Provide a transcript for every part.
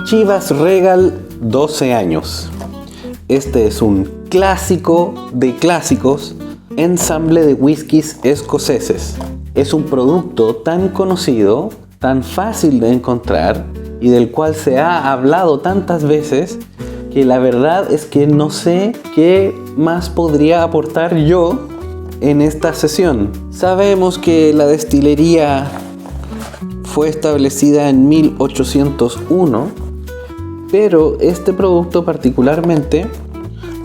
Chivas Regal 12 años. Este es un clásico de clásicos, ensamble de whiskies escoceses. Es un producto tan conocido, tan fácil de encontrar y del cual se ha hablado tantas veces que la verdad es que no sé qué más podría aportar yo en esta sesión. Sabemos que la destilería fue establecida en 1801, pero este producto particularmente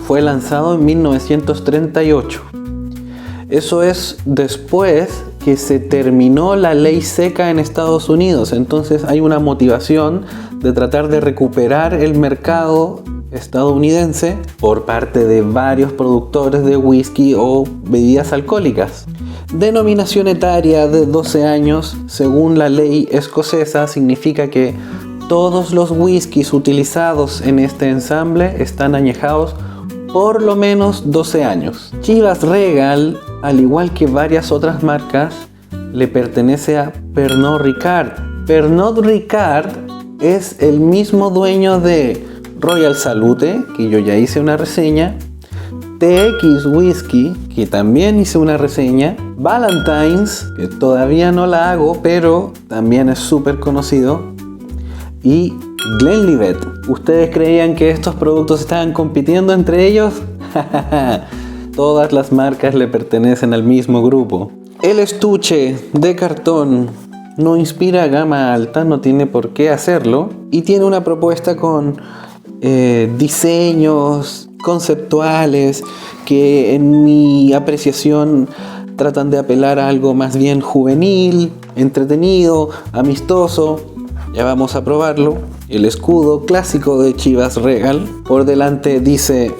fue lanzado en 1938. Eso es después que se terminó la ley seca en Estados Unidos. Entonces hay una motivación de tratar de recuperar el mercado estadounidense por parte de varios productores de whisky o bebidas alcohólicas. Denominación etaria de 12 años, según la ley escocesa, significa que todos los whiskies utilizados en este ensamble están añejados por lo menos 12 años. Chivas Regal, al igual que varias otras marcas, le pertenece a Pernod Ricard. Pernod Ricard es el mismo dueño de Royal Salute, que yo ya hice una reseña, TX Whisky, que también hice una reseña, Ballantine's, que todavía no la hago, pero también es súper conocido, y Glenlivet. ¿Ustedes creían que estos productos estaban compitiendo entre ellos? Todas las marcas le pertenecen al mismo grupo. El estuche de cartón no inspira gama alta, no tiene por qué hacerlo, y tiene una propuesta con diseños conceptuales que en mi apreciación tratan de apelar a algo más bien juvenil, entretenido, amistoso. Ya vamos a probarlo. El escudo clásico de Chivas Regal. Por delante dice: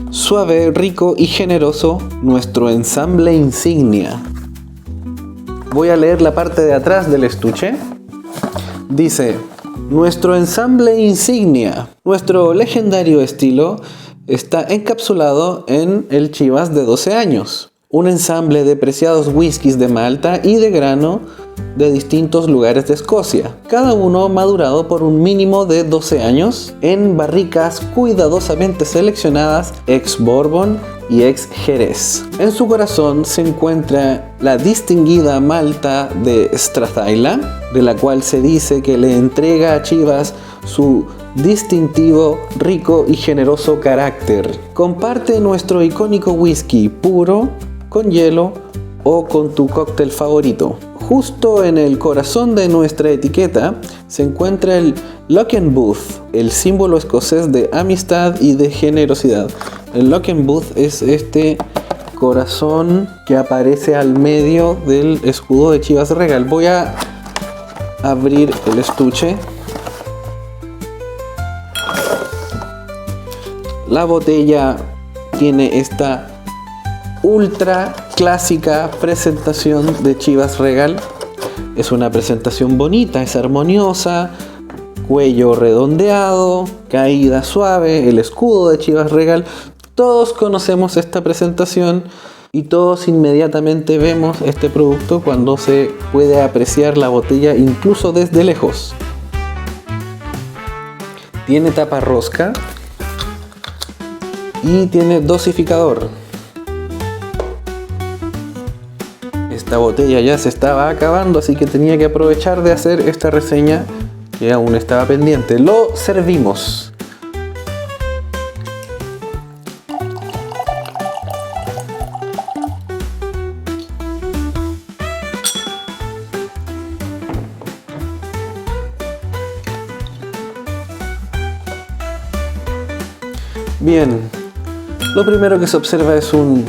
suave, rico y generoso, nuestro ensamble insignia. Voy a leer la parte de atrás del estuche. Dice: nuestro ensamble insignia. Nuestro legendario estilo está encapsulado en el Chivas de 12 años. Un ensamble de preciados whiskies de malta y de grano de distintos lugares de Escocia, cada uno madurado por un mínimo de 12 años en barricas cuidadosamente seleccionadas ex Bourbon y ex Jerez. En su corazón se encuentra la distinguida malta de Strathyla, de la cual se dice que le entrega a Chivas su distintivo, rico y generoso carácter. Comparte nuestro icónico whisky puro, con hielo o con tu cóctel favorito. Justo en el corazón de nuestra etiqueta se encuentra el Lockenbooth, el símbolo escocés de amistad y de generosidad. El Lockenbooth es este corazón que aparece al medio del escudo de Chivas Regal. Voy a abrir el estuche. La botella tiene esta ultra clásica presentación de Chivas Regal. Es una presentación bonita, es armoniosa, cuello redondeado, caída suave, el escudo de Chivas Regal. Todos conocemos esta presentación y todos inmediatamente vemos este producto cuando se puede apreciar la botella incluso desde lejos. Tiene tapa rosca y tiene dosificador. Esta botella ya se estaba acabando, así que tenía que aprovechar de hacer esta reseña que aún estaba pendiente. Lo servimos. Bien, lo primero que se observa es un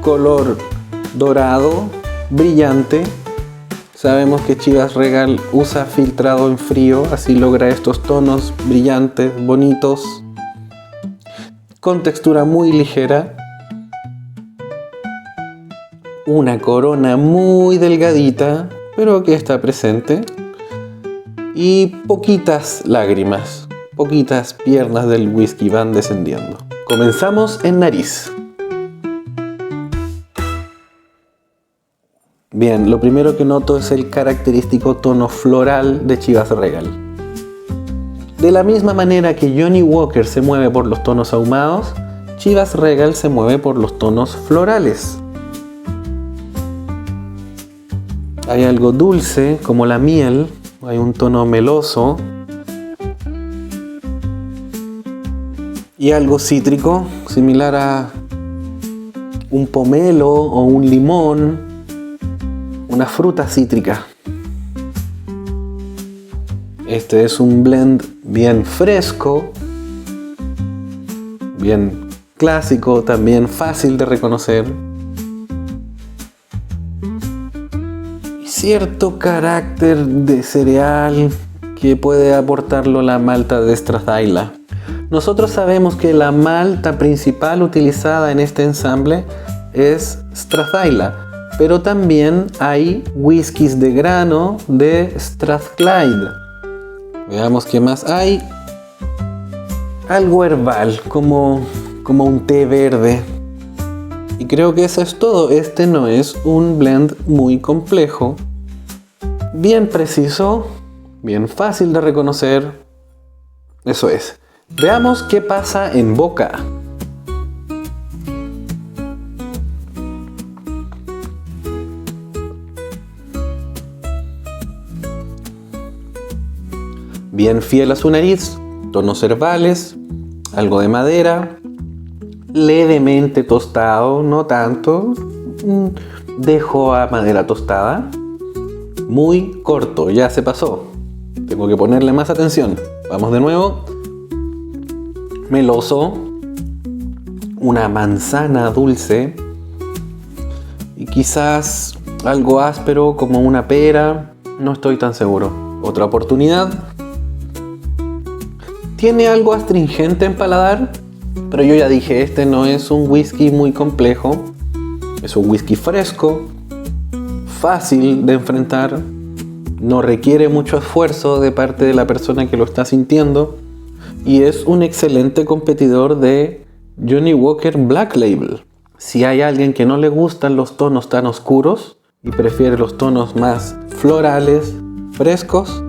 color dorado, brillante. Sabemos que Chivas Regal usa filtrado en frío, así logra estos tonos brillantes, bonitos, con textura muy ligera. Una corona muy delgadita, pero que está presente. Y poquitas lágrimas, poquitas piernas del whisky van descendiendo. Comenzamos en nariz. Bien, lo primero que noto es el característico tono floral de Chivas Regal. De la misma manera que Johnnie Walker se mueve por los tonos ahumados, Chivas Regal se mueve por los tonos florales. Hay algo dulce como la miel, hay un tono meloso y algo cítrico similar a un pomelo o un limón, una fruta cítrica. Este es un blend bien fresco, bien clásico, también fácil de reconocer. Y cierto carácter de cereal que puede aportarlo la malta de Strathyla. Nosotros sabemos que la malta principal utilizada en este ensamble es Strathyla, pero también hay whiskies de grano de Strathclyde. Veamos qué más hay. Algo herbal, como un té verde. Y creo que eso es todo. Este no es un blend muy complejo. Bien preciso, bien fácil de reconocer. Eso es. Veamos qué pasa en boca. Bien fiel a su nariz, tonos herbales, algo de madera, levemente tostado, no tanto, dejo a madera tostada, muy corto, ya se pasó, tengo que ponerle más atención. Vamos de nuevo. Meloso, una manzana dulce y quizás algo áspero como una pera, no estoy tan seguro. Otra oportunidad. Tiene algo astringente en paladar, pero yo ya dije, este no es un whisky muy complejo, es un whisky fresco, fácil de enfrentar, no requiere mucho esfuerzo de parte de la persona que lo está sintiendo y es un excelente competidor de Johnnie Walker Black Label. Si hay alguien que no le gustan los tonos tan oscuros y prefiere los tonos más florales, frescos,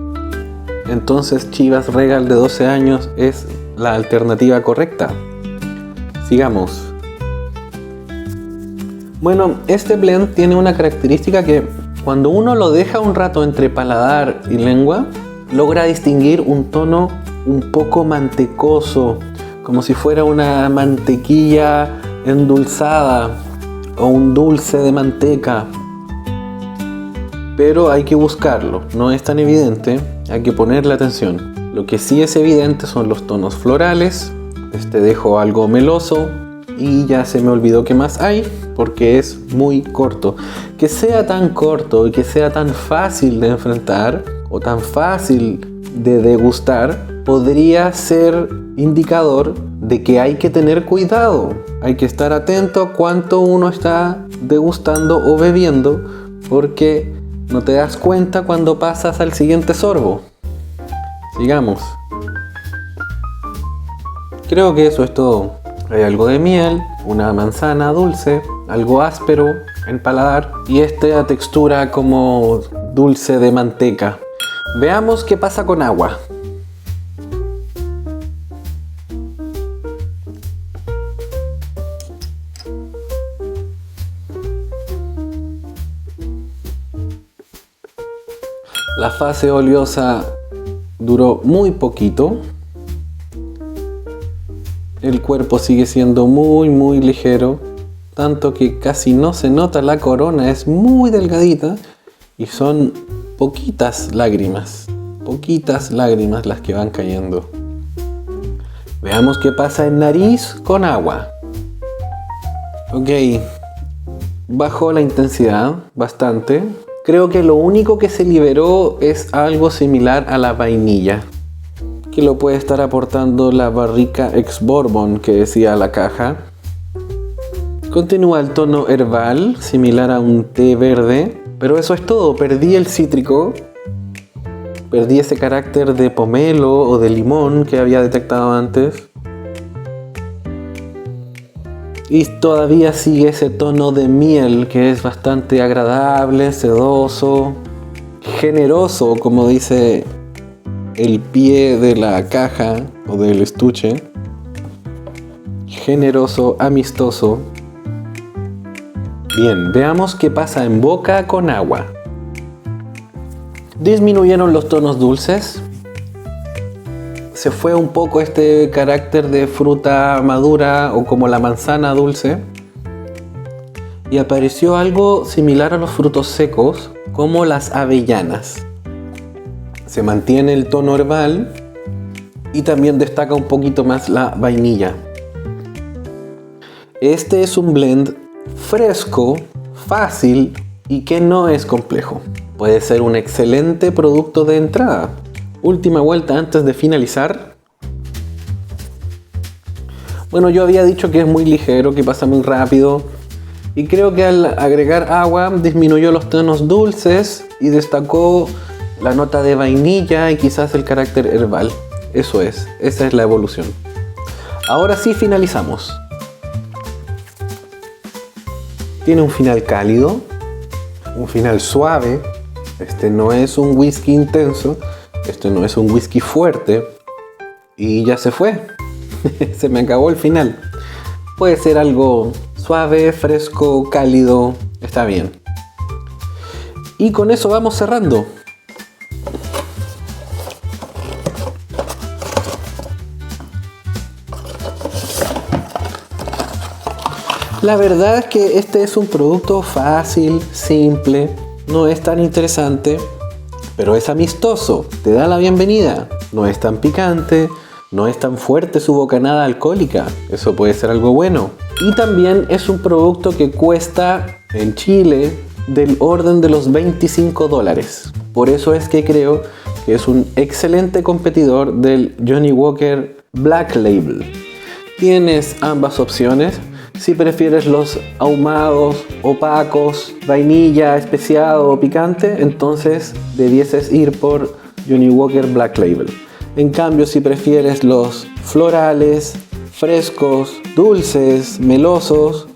entonces Chivas Regal de 12 años es la alternativa correcta. Sigamos. Bueno, este blend tiene una característica que cuando uno lo deja un rato entre paladar y lengua, logra distinguir un tono un poco mantecoso, como si fuera una mantequilla endulzada o un dulce de manteca. Pero hay que buscarlo, no es tan evidente, hay que ponerle atención. Lo que sí es evidente son los tonos florales, dejo algo meloso y ya se me olvidó qué más hay porque es muy corto. Que sea tan corto y que sea tan fácil de enfrentar o tan fácil de degustar podría ser indicador de que hay que tener cuidado. Hay que estar atento a cuánto uno está degustando o bebiendo porque no te das cuenta cuando pasas al siguiente sorbo. Sigamos. Creo que eso es todo. Hay algo de miel, una manzana dulce, algo áspero en paladar y esta textura como dulce de manteca. Veamos qué pasa con agua. La fase oleosa duró muy poquito. El cuerpo sigue siendo muy ligero, tanto que casi no se nota la corona, es muy delgadita y son poquitas lágrimas las que van cayendo. Veamos qué pasa en nariz con agua. Ok, bajó la intensidad bastante. Creo que lo único que se liberó es algo similar a la vainilla, que lo puede estar aportando la barrica ex bourbon que decía la caja. Continúa el tono herbal, similar a un té verde, pero eso es todo. Perdí el cítrico, perdí ese carácter de pomelo o de limón que había detectado antes. Y todavía sigue ese tono de miel que es bastante agradable, sedoso, generoso, como dice el pie de la caja o del estuche. Generoso, amistoso. Bien, veamos qué pasa en boca con agua. Disminuyeron los tonos dulces. Se fue un poco este carácter de fruta madura o como la manzana dulce. Y apareció algo similar a los frutos secos, como las avellanas. Se mantiene el tono herbal y también destaca un poquito más la vainilla. Este es un blend fresco, fácil y que no es complejo. Puede ser un excelente producto de entrada. Última vuelta antes de finalizar. Bueno, yo había dicho que es muy ligero, que pasa muy rápido. Y creo que al agregar agua disminuyó los tonos dulces y destacó la nota de vainilla y quizás el carácter herbal. Eso es, esa es la evolución. Ahora sí finalizamos. Tiene un final cálido, un final suave. Este no es un whisky intenso, este no es un whisky fuerte. Y ya se fue. Se me acabó el final. Puede ser algo suave, fresco, cálido, está bien. Y con eso vamos cerrando. La verdad es que este es un producto fácil, simple, no es tan interesante, pero es amistoso, te da la bienvenida, no es tan picante, no es tan fuerte su bocanada alcohólica, eso puede ser algo bueno. Y también es un producto que cuesta en Chile del orden de los $25. Por eso es que creo que es un excelente competidor del Johnnie Walker Black Label. Tienes ambas opciones. Si prefieres los ahumados, opacos, vainilla, especiado o picante, entonces debieses ir por Johnnie Walker Black Label. En cambio, si prefieres los florales, frescos, dulces, melosos,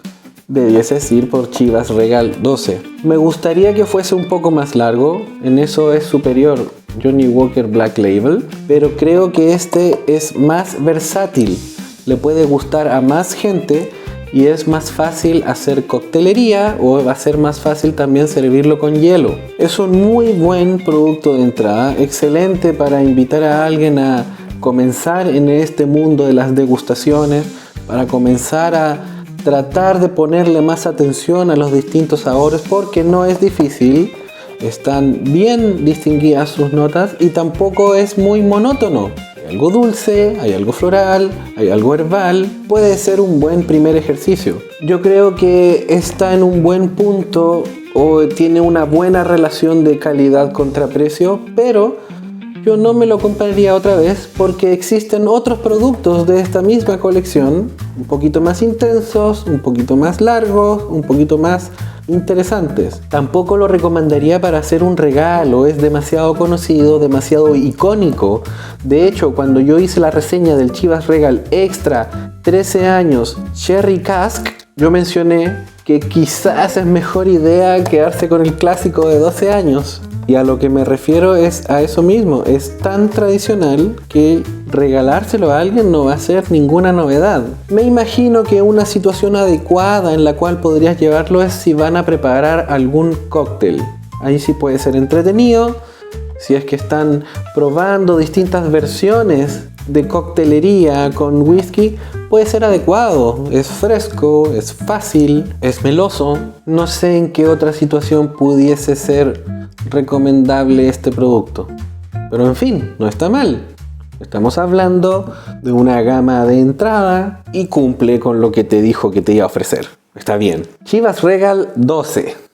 debieses ir por Chivas Regal 12. Me gustaría que fuese un poco más largo, en eso es superior Johnnie Walker Black Label, pero creo que este es más versátil, le puede gustar a más gente y es más fácil hacer coctelería o va a ser más fácil también servirlo con hielo. Es un muy buen producto de entrada, excelente para invitar a alguien a comenzar en este mundo de las degustaciones, para comenzar a tratar de ponerle más atención a los distintos sabores porque no es difícil, están bien distinguidas sus notas y tampoco es muy monótono. Hay algo dulce, hay algo floral, hay algo herbal, puede ser un buen primer ejercicio. Yo creo que está en un buen punto o tiene una buena relación de calidad contra precio, pero yo no me lo compraría otra vez porque existen otros productos de esta misma colección, un poquito más intensos, un poquito más largos, un poquito más interesantes. Tampoco lo recomendaría para hacer un regalo, es demasiado conocido, demasiado icónico. De hecho, cuando yo hice la reseña del Chivas Regal Extra 13 años Cherry Cask, yo mencioné que quizás es mejor idea quedarse con el clásico de 12 años. Y a lo que me refiero es a eso mismo, es tan tradicional que regalárselo a alguien no va a ser ninguna novedad. Me imagino que una situación adecuada en la cual podrías llevarlo es si van a preparar algún cóctel. Ahí sí puede ser entretenido, si es que están probando distintas versiones de coctelería con whisky, puede ser adecuado, es fresco, es fácil, es meloso. No sé en qué otra situación pudiese ser recomendable este producto, pero en fin, no está mal. Estamos hablando de una gama de entrada y cumple con lo que te dijo que te iba a ofrecer. Está bien. Chivas Regal 12.